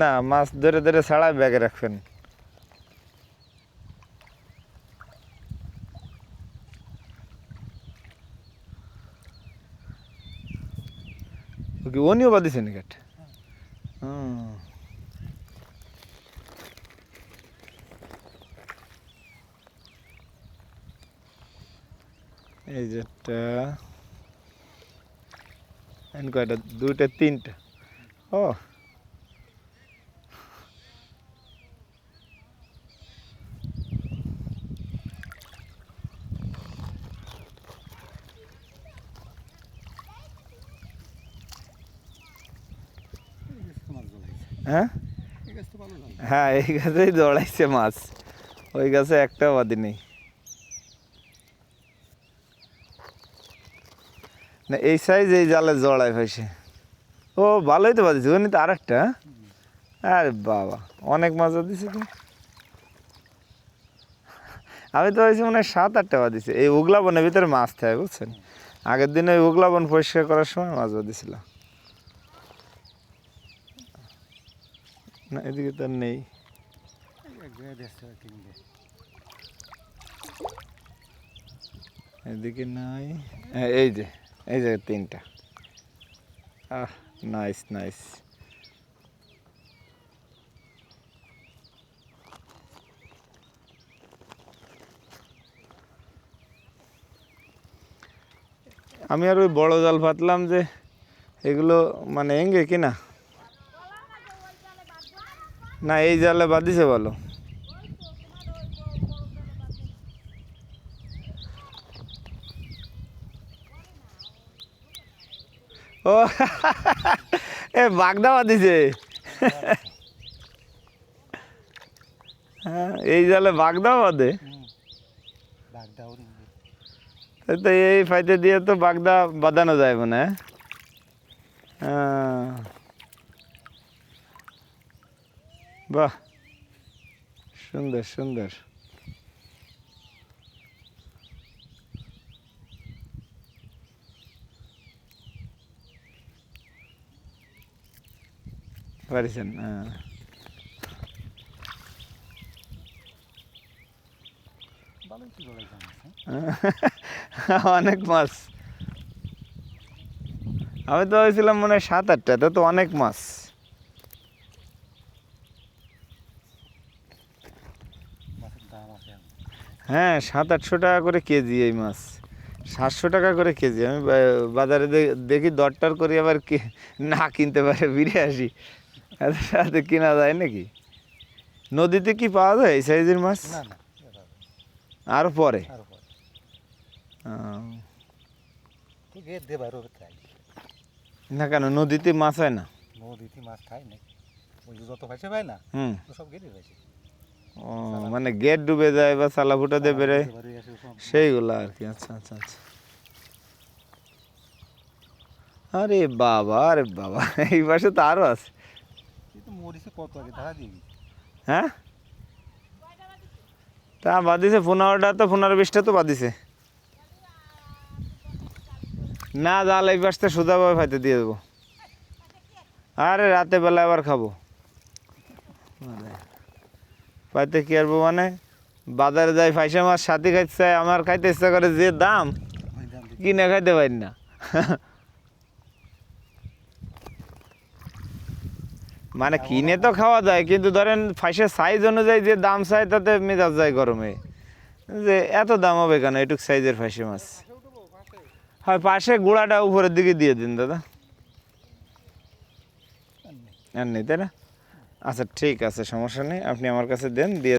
না, মাছ ধরে ধরে ছাড়াই ব্যাগে রাখবেন। ওকে উনিও বাঁধিয়েছেন ঘাট? এই যে একটা, কয়টা, দুইটা, তিনটা। ও হ্যাঁ হ্যাঁ, এই গাছেই দৌড়াইছে মাছ, ওই গাছে একটাও বাদি নেই। না, এই সাইজ এই জালে জড়ায় ভাইসে। ও ভালোই তো বাদিছে, উনি তো আরেকটা। আরে বাবা, অনেক মাছ দিছে তো। আমি তো হয়েছি মনে হয় 7-8টা বাদিছে। এই উগলা বনের ভিতরে মাছ থাকে, বুঝছেন? আগের দিনে ওই উগলা বন পরিষ্কার করার সময় মাছ বাদিছিল। না, এদিকে তো নেই। এদিকে নাই। এই যে, এই যে 3টা। আহ, নাইস নাইস। আমি আর ওই বড় জাল পাতলাম যে এগুলো মানে এঙ্গে কিনা। না, এই জালে বাঁধিছে বলো। ও এ বাগদা বাঁধিছে। হ্যাঁ, এই জালে বাগদা বাঁধে। তো এই ফাইতে দিয়ে তো বাগদা বাঁধানো যায় মনে হয়। বাহ, সুন্দর সুন্দর। পারিছেন? হ্যাঁ, অনেক মাছ। আমি তো হয়েছিলাম মনে হয় 7-8টা, তো অনেক মাছ। হ্যাঁ, 700-800 টাকা করে কেজি এই মাছ, 700 টাকা করে কেজি। আমি বাজারে দেখি দরটার করি, আবার না কিনতে পারে ফিরে আসি। এত সাথে কিনা যায় নাকি? নদীতে কি পাওয়া যায় এই সাইজের মাছ? আরো পরে? না কেন, নদীতে মাছ হয় না? নদীতে মাছ খায় না, ওই যে যত ভাইসে পায় না, সব গেটে ভাইসে। ও, মানে গেট ডুবে যায় বা চালা ফুটা দিয়ে বেরোয় সেইগুলো আর কি। আচ্ছা আচ্ছা আচ্ছা। আরে বাবা, আরে বাবা, এই পাশে তো আরো আছে। কত আগে ধারা দিয়ে হ্যাঁ, তা বাদিছে 15টা, তো 15-20টা তো বাদিছে। না, জাল এই পাশটা সোজাভাবে ফাইতে দিয়ে দেবো। আরে রাতে বেলা আবার খাবো। পাইতে কি আরবো মানে, বাজারে যাই ফাইসা মাছ সাথে খাইতে চাই, আমার খাইতে ইচ্ছা করে যে দাম, কিনে খাইতে পারি না। মানে কিনে তো খাওয়া যায়, কিন্তু ধরেন ফাইসের সাইজ অনুযায়ী যে দাম চাই, তাতে মেজাজ যায় গরমে, যে এত দাম হবে কেন এটুক সাইজের ফাইসে মাছ। হয়, পাশে গোড়াটা উপরের দিকে দিয়ে দিন দাদা। আর নেই, তাই না? আচ্ছা ঠিক আছে, সমস্যা নেই, আপনি আমার কাছে দেন, দিয়ে